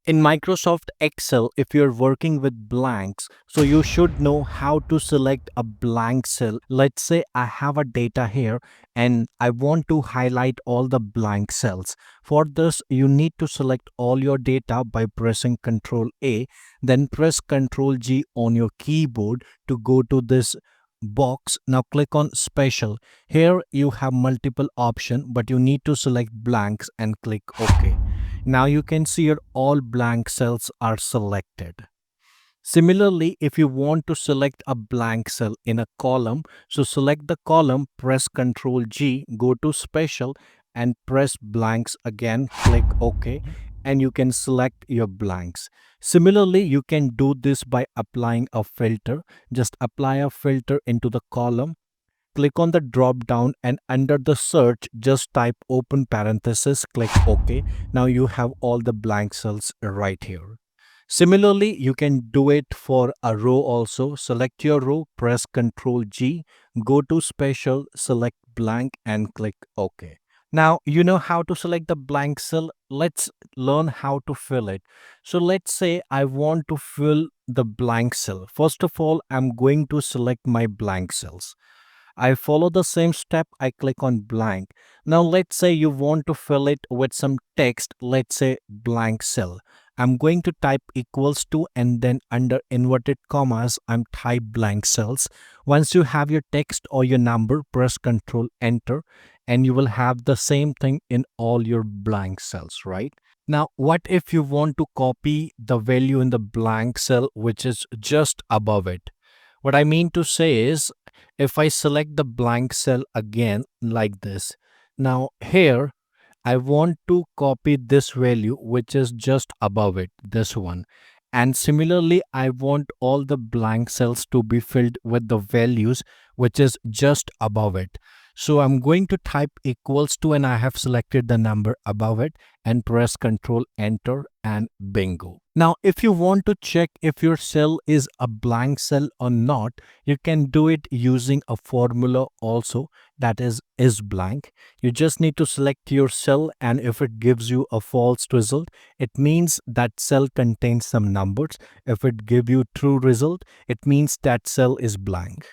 In Microsoft Excel, if you're working with blanks, so you should know how to select a blank cell. Let's say I have a data here and I want to highlight all the blank cells. For this, you need to select all your data by pressing Ctrl A, then press Ctrl G on your keyboard to go to this box. Now click on Special. Here you have multiple options, but you need to select blanks and click OK. Now you can see your all blank cells are selected. Similarly, if you want to select a blank cell in a column, so select the column, press Ctrl G, go to Special and press blanks again, click OK, and you can select your blanks. Similarly, you can do this by applying a filter. Just apply a filter into the column. Click on the drop down and under the search, just type open parenthesis, click OK. Now you have all the blank cells right here. Similarly, you can do it for a row also. Select your row, press Ctrl G, go to Special, select blank and click OK. Now you know how to select the blank cell. Let's learn how to fill it. So let's say I want to fill the blank cell. First of all, I'm going to select my blank cells. I follow the same step. I click on blank. Now let's say you want to fill it with some text. Let's say blank cell. I'm going to type equals to and then under inverted commas I'm type blank cells. Once you have your text or your number, press Ctrl Enter and you will have the same thing in all your blank cells, right? Now what if you want to copy the value in the blank cell which is just above it? What I mean to say is, if I select the blank cell again like this, now here I want to copy this value which is just above it, this one. And similarly, I want all the blank cells to be filled with the values which is just above it. So I'm going to type equals to and I have selected the number above it and press Ctrl Enter and bingo. Now, if you want to check if your cell is a blank cell or not, you can do it using a formula also, that is blank. You just need to select your cell and if it gives you a false result, it means that cell contains some numbers. If it gives you true result, it means that cell is blank.